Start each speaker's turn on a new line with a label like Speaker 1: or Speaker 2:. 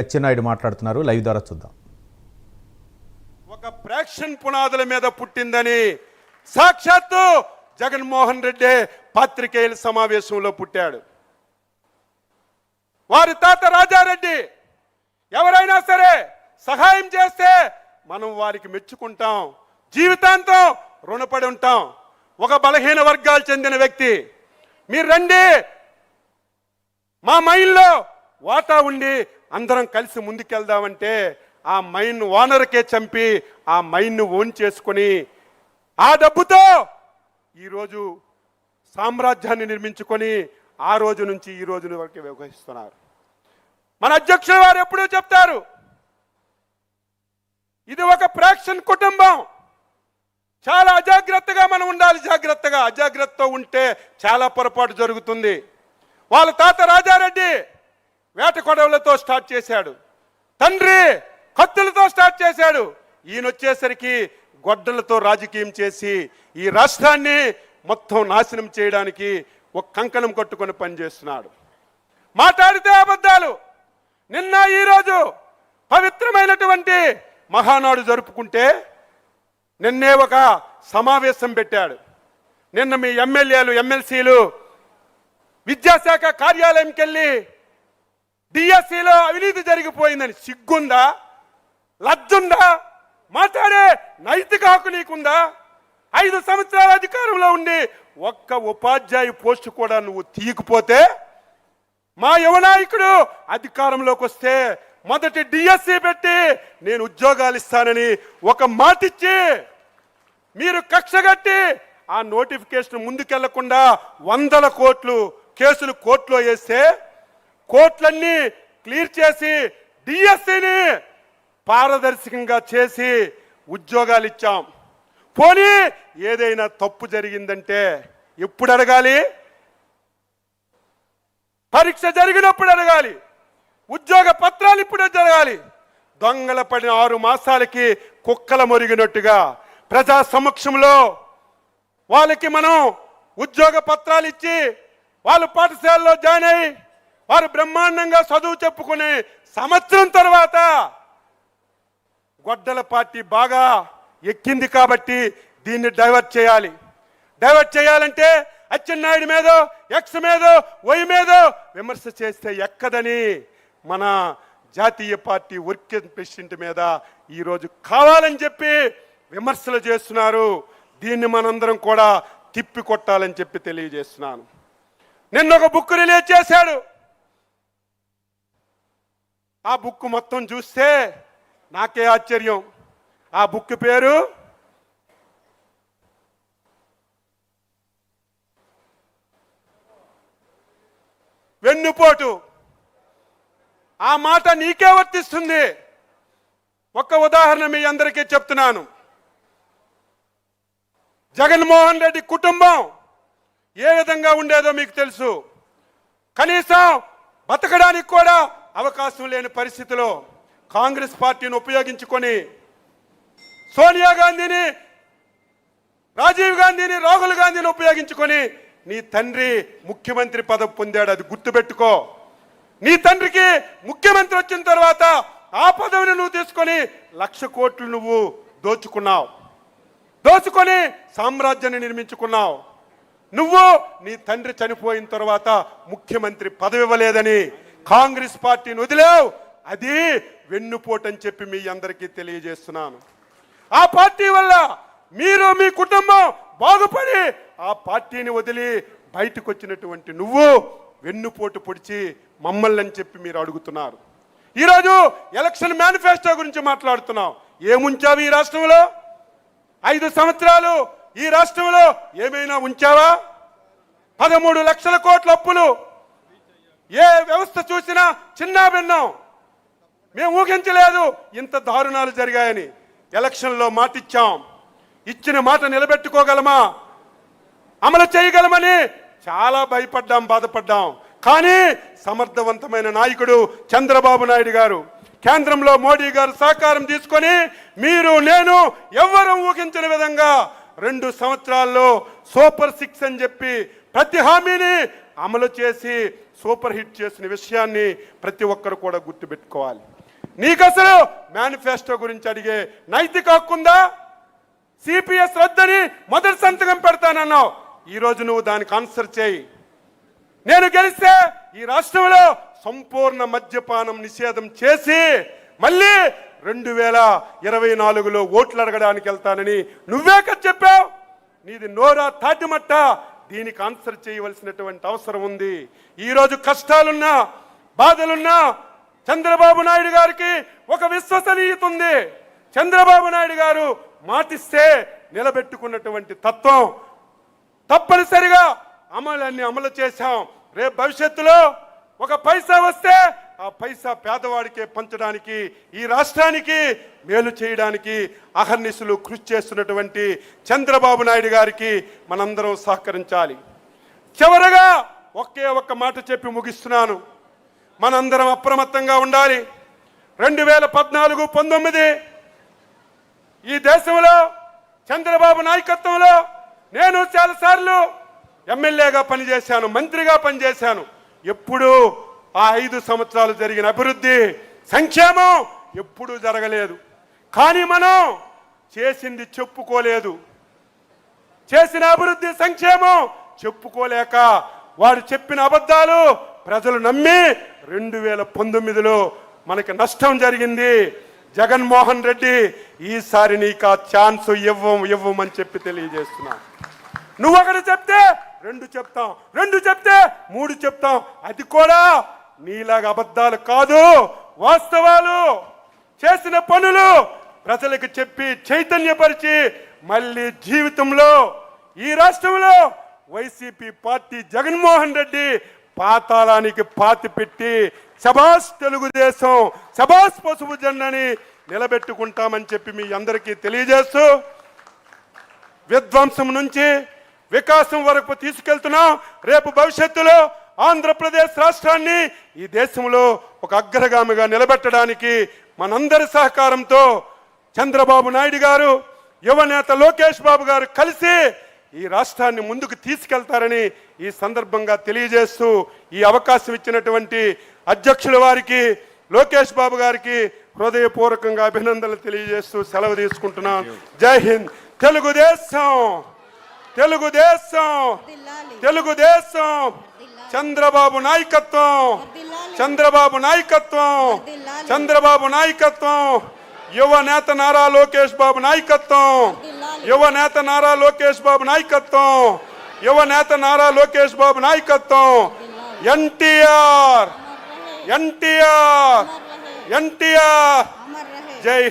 Speaker 1: అచ్చెన్నాయుడు మాట్లాడుతున్నారు. లైవ్ ద్వారా చూద్దాం.
Speaker 2: ఒక ప్రేక్షణ పునాదుల మీద పుట్టిందని సాక్షాత్తు జగన్మోహన్ రెడ్డి పాత్రికేయుల సమావేశంలో పుట్టాడు. వారి తాత రాజారెడ్డి ఎవరైనా సరే సహాయం చేస్తే మనం వారికి మెచ్చుకుంటాం, జీవితాంతం రుణపడి ఉంటాం. ఒక బలహీన వర్గాలు చెందిన వ్యక్తి మీరు రండి, మా మైన్లో వాటా ఉండి అందరం కలిసి ముందుకెళ్దామంటే ఆ మైన్ ఓనర్కే చంపి ఆ మైన్ను ఓన్ చేసుకొని ఆ డబ్బుతో ఈరోజు సామ్రాజ్యాన్ని నిర్మించుకొని ఆ రోజు నుంచి ఈ రోజు వరకు వ్యవహరిస్తున్నారు. మన అధ్యక్షుల వారు ఎప్పుడూ చెప్తారు, ఇది ఒక ప్రేక్షణ కుటుంబం, చాలా అజాగ్రత్తగా మనం ఉండాలి. జాగ్రత్తగా, అజాగ్రత్తతో ఉంటే చాలా పొరపాటు జరుగుతుంది. వాళ్ళ తాత రాజారెడ్డి వేట కొడవలతో స్టార్ట్ చేశాడు, తండ్రి కత్తులతో స్టార్ట్ చేశాడు. ఈయన వచ్చేసరికి గొడ్డలతో రాజకీయం చేసి ఈ రాష్ట్రాన్ని మొత్తం నాశనం చేయడానికి ఒక కంకణం కట్టుకొని పనిచేస్తున్నాడు. మాట్లాడితే అబద్ధాలు. నిన్న ఈరోజు పవిత్రమైనటువంటి మహానాడు జరుపుకుంటే నిన్నే ఒక సమావేశం పెట్టాడు. నిన్న మీ ఎమ్మెల్యేలు ఎమ్మెల్సీలు విద్యాశాఖ కార్యాలయంకి వెళ్ళి డిఎస్సిలో అవినీతి జరిగిపోయిందని సిగ్గుందా, లజ్జుందా, మాట్లాడే నైతిక హక్కు నీకుందా? 5 సంవత్సరాల అధికారంలో ఉండి ఒక్క ఉపాధ్యాయు పోస్టు కూడా నువ్వు తీయకపోతే మా యువనాయకుడు అధికారంలోకి వస్తే మొదటి డిఎస్సి పెట్టి నేను ఉద్యోగాలు ఇస్తానని ఒక మాటిచ్చి మీరు కక్షగట్టి ఆ నోటిఫికేషన్ ముందుకెళ్లకుండా 100 కోట్లు కేసులు కోర్టులో వేస్తే కోర్టులన్నీ క్లియర్ చేసి డిఎస్సిని పారదర్శకంగా చేసి ఉద్యోగాలు ఇచ్చాం. పోనీ ఏదైనా తప్పు జరిగిందంటే ఎప్పుడు అడగాలి? పరీక్ష జరిగినప్పుడు అడగాలి, ఉద్యోగ పత్రాలు ఇప్పుడే జరగాలి. దొంగల పడిన 6 మాసాలకి కుక్కల మొరిగినట్టుగా ప్రజా సమక్షంలో వాళ్ళకి మనం ఉద్యోగ పత్రాలు ఇచ్చి వాళ్ళు పాఠశాలలో జాయిన్ అయ్యి వారు బ్రహ్మాండంగా చదువు చెప్పుకునే సంవత్సరం తర్వాత గొడ్డల పార్టీ బాగా ఎక్కింది కాబట్టి దీన్ని డైవర్ట్ చేయాలి. డైవర్ట్ చేయాలంటే అచ్చెన్నాయుడు మీదో ఎక్స్ మీదో వై మీదో విమర్శ చేస్తే ఎక్కదని మన జాతీయ పార్టీ వర్కింగ్ ప్రెసిడెంట్ మీద ఈరోజు కావాలని చెప్పి విమర్శలు చేస్తున్నారు. దీన్ని మనందరం కూడా తిప్పి కొట్టాలని చెప్పి తెలియజేస్తున్నాను. నిన్న ఒక బుక్ రిలీజ్ చేశాడు. ఆ బుక్ మొత్తం చూస్తే నాకే ఆశ్చర్యం. ఆ బుక్ పేరు వెన్నుపోటు. ఆ మాట నీకే వర్తిస్తుంది. ఒక్క ఉదాహరణ మీ అందరికీ చెప్తున్నాను. జగన్మోహన్ రెడ్డి కుటుంబం ఏ విధంగా ఉండేదో మీకు తెలుసు. కనీసం బతకడానికి కూడా అవకాశం లేని పరిస్థితిలో కాంగ్రెస్ పార్టీని ఉపయోగించుకొని సోనియా గాంధీని, రాజీవ్ గాంధీని, రాహుల్ గాంధీని ఉపయోగించుకొని నీ తండ్రి ముఖ్యమంత్రి పదవి పొందాడు. అది గుర్తుపెట్టుకో. నీ తండ్రికి ముఖ్యమంత్రి వచ్చిన తర్వాత ఆ పదవిని నువ్వు తీసుకొని 1,00,000 కోట్లు నువ్వు దోచుకున్నావు. దోచుకొని సామ్రాజ్యాన్ని నిర్మించుకున్నావు. నువ్వు నీ తండ్రి చనిపోయిన తర్వాత ముఖ్యమంత్రి పదవి ఇవ్వలేదని కాంగ్రెస్ పార్టీని వదిలేవు. అది వెన్నుపోటు అని చెప్పి మీ అందరికీ తెలియజేస్తున్నాను. ఆ పార్టీ వల్ల మీరు మీ కుటుంబం బాగుపడి ఆ పార్టీని వదిలి బయటకు వచ్చినటువంటి నువ్వు వెన్నుపోటు పొడిచి మమ్మల్ని అని చెప్పి మీరు అడుగుతున్నారు. ఈరోజు ఎలక్షన్ మేనిఫెస్టో గురించి మాట్లాడుతున్నాం. ఏముంచావు ఈ రాష్ట్రంలో? 5 సంవత్సరాలు ఈ రాష్ట్రంలో ఏమైనా ఉంచావా? 13 లక్షల కోట్ల అప్పులు. ఏ వ్యవస్థ చూసినా చిన్న భిన్నం. మేము ఊహించలేదు ఇంత దారుణాలు జరిగాయని. ఎలక్షన్లో మాట ఇచ్చాం. ఇచ్చిన మాట నిలబెట్టుకోగలమా, అమలు చేయగలమని చాలా భయపడ్డాం, బాధపడ్డాం. కానీ సమర్థవంతమైన నాయకుడు చంద్రబాబు నాయుడు గారు, కేంద్రంలో మోడీ గారు సహకారం తీసుకొని మీరు నేను ఎవ్వరూ ఊహించని విధంగా 2 సంవత్సరాల్లో సూపర్ 6 అని చెప్పి ప్రతి హామీని అమలు చేసి సూపర్ హిట్ చేసిన విషయాన్ని ప్రతి ఒక్కరు కూడా గుర్తుపెట్టుకోవాలి. నీకు అసలు మేనిఫెస్టో గురించి అడిగే నైతిక హక్కుందా? సిపిఎస్ రద్దని మొదటి సంతకం పెడతానన్నావు, ఈరోజు నువ్వు దానికి ఆన్సర్ చేయి. నేను గెలిస్తే ఈ రాష్ట్రంలో సంపూర్ణ మద్యపానం నిషేధం చేసి మళ్ళీ 2024లో ఓట్లు అడగడానికి వెళ్తానని నువ్వే కదా చెప్పావు. నీది నోరా తాటిమట్ట. దీనికి ఆన్సర్ చేయవలసినటువంటి అవసరం ఉంది. ఈరోజు కష్టాలున్నా బాధలున్నా చంద్రబాబు నాయుడు గారికి ఒక విశ్వసనీయత ఉంది. చంద్రబాబు నాయుడు గారు మాటిస్తే నిలబెట్టుకున్నటువంటి తత్వం. తప్పనిసరిగా అమలు చేశాం. రేపు భవిష్యత్తులో ఒక పైసా వస్తే ఆ పైసా పేదవాడికే పంచడానికి, ఈ రాష్ట్రానికి మేలు చేయడానికి అహర్నిశలు కృషి చేస్తున్నటువంటి చంద్రబాబు నాయుడు గారికి మనందరం సహకరించాలి. చివరగా ఒక్క మాట చెప్పి ముగిస్తున్నాను. మనందరం అప్రమత్తంగా ఉండాలి. 2014-19 ఈ దేశంలో చంద్రబాబు నాయకత్వంలో నేను చాలాసార్లు ఎమ్మెల్యేగా పనిచేశాను, మంత్రిగా పనిచేశాను. ఎప్పుడూ ఆ 5 సంవత్సరాలు జరిగిన అభివృద్ధి సంక్షేమం ఎప్పుడూ జరగలేదు. కానీ మనం చేసింది చెప్పుకోలేదు. చేసిన అభివృద్ధి సంక్షేమం చెప్పుకోలేక వాడు చెప్పిన అబద్ధాలు ప్రజలు నమ్మి 2019లో మనకి నష్టం జరిగింది. జగన్మోహన్ రెడ్డి ఈసారి నీకు ఆ ఛాన్స్ ఇవ్వమని చెప్పి తెలియజేస్తున్నా. నువ్వు ఒకటి చెప్తే 2 చెప్తాం, 2 చెప్తే 3 చెప్తాం. అది కూడా నీలాగా అబద్ధాలు కాదు, వాస్తవాలు. చేసిన పనులు ప్రజలకు చెప్పి చైతన్యపరిచి మళ్ళీ జీవితంలో ఈ రాష్ట్రంలో వైసీపీ పార్టీ జగన్మోహన్ రెడ్డి పాతాళానికి పాతి పెట్టి శబాష్ తెలుగుదేశం, శబాష్ పసుపు జెండాని నిలబెట్టుకుంటామని చెప్పి మీ అందరికీ తెలియజేస్తూ విధ్వంసం నుంచి వికాసం వరకు తీసుకెళ్తున్నాం. రేపు భవిష్యత్తులో ఆంధ్రప్రదేశ్ రాష్ట్రాన్ని ఈ దేశంలో ఒక అగ్రగామిగా నిలబెట్టడానికి మనందరి సహకారంతో చంద్రబాబు నాయుడు గారు, యువనేత లోకేష్ బాబు గారు కలిసి ఈ రాష్ట్రాన్ని ముందుకు తీసుకెళ్తారని ఈ సందర్భంగా తెలియజేస్తూ ఈ అవకాశం ఇచ్చినటువంటి అధ్యక్షుల వారికి, లోకేష్ బాబు గారికి హృదయపూర్వకంగా అభినందనలు తెలియజేస్తూ సెలవు తీసుకుంటున్నాను. జై హింద్. తెలుగుదేశం, తెలుగుదేశం, తెలుగుదేశం. చంద్రబాబు నాయకత్వం, చంద్రబాబు నాయకత్వం, చంద్రబాబు నాయకత్వం. యువ నేత నారా లోకేష్ బాబు నాయకత్వం, యువ నేత నారా లోకేష్ బాబు నాయకత్వం, యువ నేత నారా లోకేష్ బాబు నాయకత్వం. ఎన్టీఆర్, ఎన్టీఆర్, ఎన్టీఆర్. జై